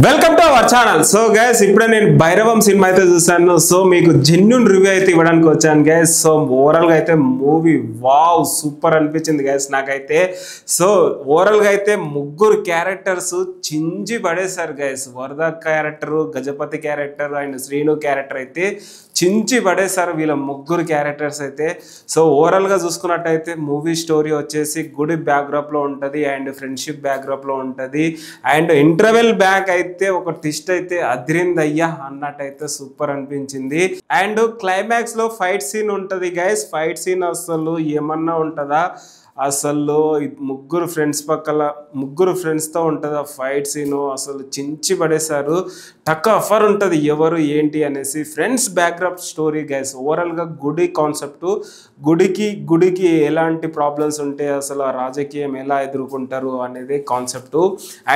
Welcome to our channel. So guys ఇప్పుడే నేను Bhairavam cinema అయితే చూసాను. సో మీకు జెన్యూన్ రివ్యూ అయితే ఇవ్వడానికి వచ్చాను గైస్. సో ఓవరాల్ గా అయితే మూవీ వావ్ సూపర్ అనిపించింది గైస్ నాకైతే. సో ఓవరాల్ గా అయితే ముగ్గురు క్యారెక్టర్స్ చించి పడేశారు guys. Varada character, Gajapathi character and Srinu character అయితే చించి పడేశారు వీళ్ళ ముగ్గురు క్యారెక్టర్స్ అయితే. సో ఓవరాల్ గా చూసుకున్నట్టయితే మూవీ స్టోరీ వచ్చేసి గుడి బ్యాక్డ్రాప్ లో ఉంటది అండ్ ఫ్రెండ్షిప్ బ్యాక్డ్రాప్ లో ఉంటది అండ్ ఇంటర్వెల్ బ్యాక్ అయితే ఒక ట్విస్ట్ అయితే అదిరిందయ్యా అన్నట్టయితే సూపర్ అనిపించింది. అండ్ క్లైమాక్స్ లో ఫైట్ సీన్ ఉంటది గైస్. ఫైట్ సీన్ అసలు ఏమన్నా ఉంటుందా? అసలు ముగ్గురు ఫ్రెండ్స్తో ఉంటుంది ఆ ఫైట్ సీను. అసలు చించి పడేశారు. టక్ అఫర్ ఉంటుంది ఎవరు ఏంటి అనేసి. Friends backdrop story guys. ఓవరాల్గా గుడి కాన్సెప్ట్, గుడికి ఎలాంటి ప్రాబ్లమ్స్ ఉంటే అసలు ఆ రాజకీయం ఎలా ఎదుర్కొంటారు అనేది కాన్సెప్ట్.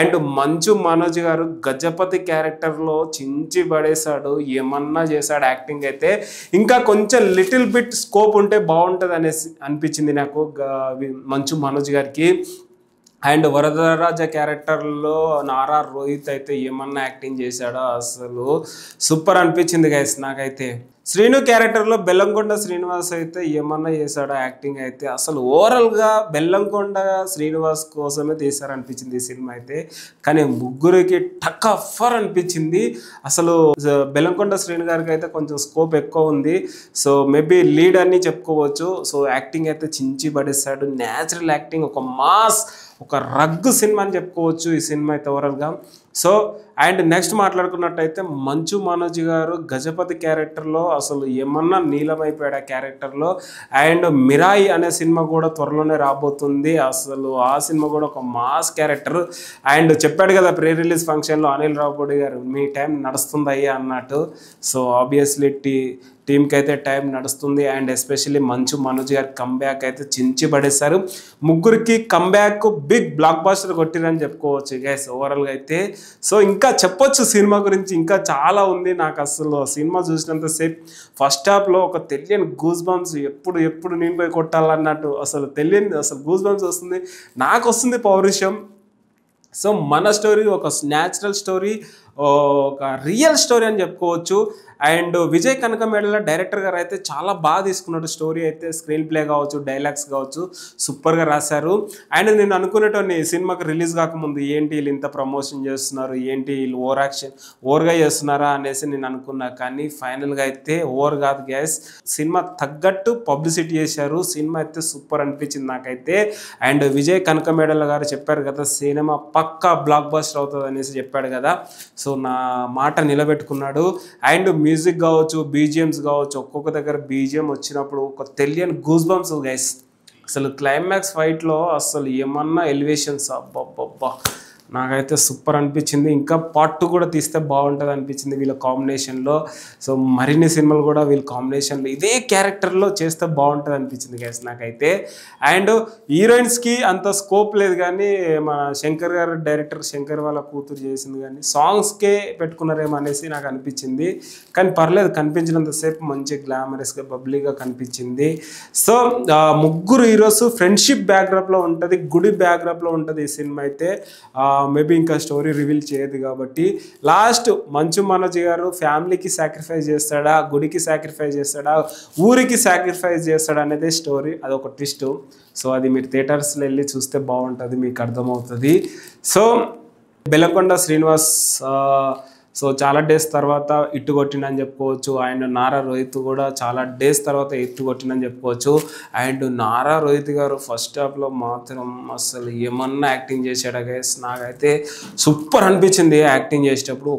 అండ్ మంచు మనోజ్ గారు గజపతి క్యారెక్టర్లో చించి పడేశాడు. ఏమన్నా చేశాడు యాక్టింగ్ అయితే. ఇంకా కొంచెం లిటిల్ బిట్ స్కోప్ ఉంటే బాగుంటుంది అనేసి అనిపించింది నాకు మంచు మనోజ్ గారికి. అండ్ వరదరాజ క్యారెక్టర్లో నారా రోహిత్ అయితే ఏమన్నా యాక్టింగ్ చేశాడో అసలు సూపర్ అనిపించింది గైస్ నాకైతే. శ్రీను క్యారెక్టర్లో బెల్లంకొండ శ్రీనివాస్ అయితే ఏమన్నా చేశాడో యాక్టింగ్ అయితే. అసలు ఓవరాల్గా బెల్లంకొండ శ్రీనివాస్ కోసమే తీశారనిపించింది ఈ సినిమా అయితే. కానీ ముగ్గురికి టక్ అఫర్ అనిపించింది. అసలు బెల్లంకొండ శ్రీను గారికి అయితే కొంచెం స్కోప్ ఎక్కువ ఉంది. సో మేబీ లీడ్ అని చెప్పుకోవచ్చు. సో యాక్టింగ్ అయితే చించి పడేశాడు. న్యాచురల్ యాక్టింగ్, ఒక మాస్, ఒక రగ్గు సినిమా అని చెప్పుకోవచ్చు ఈ సినిమా అయితే ఓవరాల్గా. So and next మాట్లాడుకున్నట్టయితే Manchu Manoj గారు గజపతి క్యారెక్టర్లో అసలు ఏమన్నా నీలమైపోయాడు ఆ క్యారెక్టర్లో. అండ్ మిరాయి అనే సినిమా కూడా త్వరలోనే రాబోతుంది. అసలు ఆ సినిమా కూడా ఒక మాస్ క్యారెక్టర్. అండ్ చెప్పాడు కదా ప్రీ రిలీజ్ ఫంక్షన్లో అనిల్ రావుపూడి గారు, మీ టైం నడుస్తుందయ్యా అన్నట్టు. సో ఆబ్వియస్లీ టీంకి అయితే టైం నడుస్తుంది. అండ్ ఎస్పెషల్లీ మంచు మనోజ్ గారి కంబ్యాక్ అయితే చించి పడేశారు. ముగ్గురికి కంబ్యాక్ బిగ్ బ్లాక్ బాస్టర్ కొట్టిరని చెప్పుకోవచ్చు గైస్ ఓవరాల్గా అయితే. సో ఇంకా చెప్పొచ్చు సినిమా గురించి, ఇంకా చాలా ఉంది. నాకు అసలు సినిమా చూసినంతసేపు ఫస్ట్ హాఫ్లో ఒక తెలియని గూస్ బంప్స్, ఎప్పుడు నేను పోయి కొట్టాలన్నట్టు అసలు తెలియని అసలు గూస్ బంప్స్ వస్తుంది. నాకు వస్తుంది పౌరుషం. సో మన స్టోరీ ఒక న్యాచురల్ స్టోరీ, ఒక రియల్ స్టోరీ అని చెప్పుకోవచ్చు. అండ్ విజయ్ కనకమేడల డైరెక్టర్ గారు అయితే చాలా బాగా తీసుకున్నాడు స్టోరీ అయితే. స్క్రీన్ ప్లే కావచ్చు, డైలాగ్స్ కావచ్చు సూపర్గా రాశారు. అండ్ నేను అనుకునేటోని సినిమాకి రిలీజ్ కాకముందు ఏంటి వీళ్ళు ఇంత ప్రమోషన్ చేస్తున్నారు, ఏంటి వీళ్ళు ఓవర్గా చేస్తున్నారా అనేసి నేను అనుకున్నా. కానీ ఫైనల్గా అయితే ఓవర్ కాదు గ్యాస్, సినిమా తగ్గట్టు పబ్లిసిటీ చేశారు. సినిమా అయితే సూపర్ అనిపించింది నాకైతే. అండ్ విజయ్ కనకమేడల గారు చెప్పారు కదా సినిమా పక్కా బ్లాక్ బస్టర్ అవుతుంది అనేసి చెప్పాడు కదా. సో నా మాట నిలబెట్టుకున్నాడు. అండ్ మ్యూజిక్ కావచ్చు, బీజిఎమ్స్ కావచ్చు, ఒక్కొక్క దగ్గర బీజిఎం వచ్చినప్పుడు ఒక తెలియని గూస్ బంప్స్ గైస్. అసలు క్లైమాక్స్ ఫైట్లో అసలు ఏమన్నా ఎలివేషన్స్ అబ్బబ్బబ్బా నాకైతే సూపర్ అనిపించింది. ఇంకా పార్ట్ 2 కూడా తీస్తే బాగుంటుంది అనిపించింది వీళ్ళ కాంబినేషన్లో. సో మరిన్ని సినిమాలు కూడా వీళ్ళ కాంబినేషన్లో ఇదే క్యారెక్టర్లో చేస్తే బాగుంటుంది అనిపించింది గైస్ నాకైతే. అండ్ హీరోయిన్స్కి అంత స్కోప్ లేదు కానీ మన శంకర్ గారు, డైరెక్టర్ శంకర్ వాళ్ళ కూతురు చేసింది కానీ సాంగ్స్కే పెట్టుకున్నారేమో అనేసి నాకు అనిపించింది. కానీ పర్లేదు, కనిపించినంతసేపు మంచి గ్లామరస్గా బబ్లీగా కనిపించింది. సో ముగ్గురు హీరోస్ ఫ్రెండ్షిప్ బ్యాక్డ్రాప్లో ఉంటుంది, గుడి బ్యాక్డ్రాప్లో ఉంటుంది ఈ సినిమా అయితే. మేబీ ఇంకా స్టోరీ రివీల్ చేయదు కాబట్టి. లాస్ట్ మంచు మనోజ్ గారు ఫ్యామిలీకి సాక్రిఫైస్ చేస్తాడా, గుడికి సాక్రిఫైస్ చేస్తాడా, ఊరికి సాక్రిఫైస్ చేస్తాడా అనేది స్టోరీ. అదొక ట్విస్ట్. సో అది మీరు థియేటర్స్లో వెళ్ళి చూస్తే బాగుంటుంది, మీకు అర్థమవుతుంది. సో బెల్లంకొండ శ్రీనివాస్ సో చాలా డేస్ తర్వాత ఇట్టు కొట్టిందని చెప్పుకోవచ్చు. అండ్ నారా రోహిత్ కూడా చాలా డేస్ తర్వాత ఇట్టు కొట్టిందని చెప్పుకోవచ్చు. అండ్ నారా రోహిత్ గారు ఫస్ట్ హాఫ్లో మాత్రం అసలు ఏమన్నా యాక్టింగ్ చేశాడు గైస్. నాకైతే సూపర్ అనిపించింది యాక్టింగ్ చేసేటప్పుడు.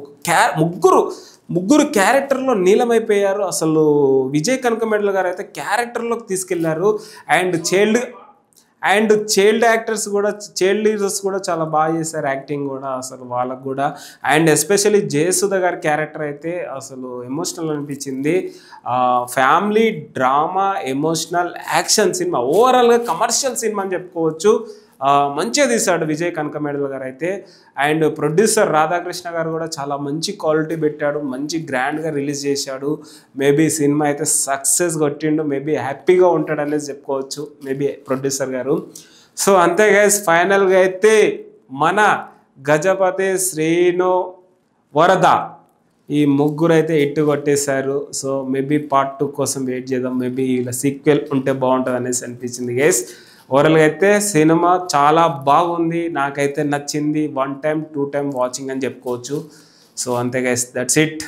ముగ్గురు క్యారెక్టర్లో నీలమైపోయారు. అసలు విజయ్ కనకమేడల గారు అయితే క్యారెక్టర్లోకి తీసుకెళ్లారు. అండ్ చైల్డ్ హీరోస్ కూడా చాలా బాగా చేశారు యాక్టింగ్ కూడా అసలు వాళ్ళకు కూడా. అండ్ ఎస్పెషల్లీ జయసుధ గారి క్యారెక్టర్ అయితే అసలు ఎమోషనల్ అనిపించింది. Family drama, emotional action cinema, ఓవరాల్గా కమర్షియల్ సినిమా అని చెప్పుకోవచ్చు. మంచిగా తీశాడు విజయ్ కనకమేడల గారు అయితే. అండ్ ప్రొడ్యూసర్ రాధాకృష్ణ గారు కూడా చాలా మంచి క్వాలిటీ పెట్టాడు, మంచి గ్రాండ్గా రిలీజ్ చేశాడు. మేబీ సినిమా అయితే సక్సెస్ కొట్టిండు, మేబీ హ్యాపీగా ఉంటాడు అనేది చెప్పుకోవచ్చు మేబీ ప్రొడ్యూసర్ గారు. సో అంతే గైస్, ఫైనల్గా అయితే మన గజపతి శ్రీను వరద ఈ ముగ్గురు అయితే ఇట్టు కొట్టేశారు. సో మేబీ పార్ట్ 2 కోసం వెయిట్ చేద్దాం. మేబీ ఇలా సీక్వెల్ ఉంటే బాగుంటుంది అనేసి అనిపించింది గైస్. ఓవరాల్గా అయితే సినిమా చాలా బాగుంది, నాకైతే నచ్చింది. 1 టైం 2 టైం వాచింగ్ అని చెప్పుకోవచ్చు. సో అంతే గైస్, దట్స్ ఇట్.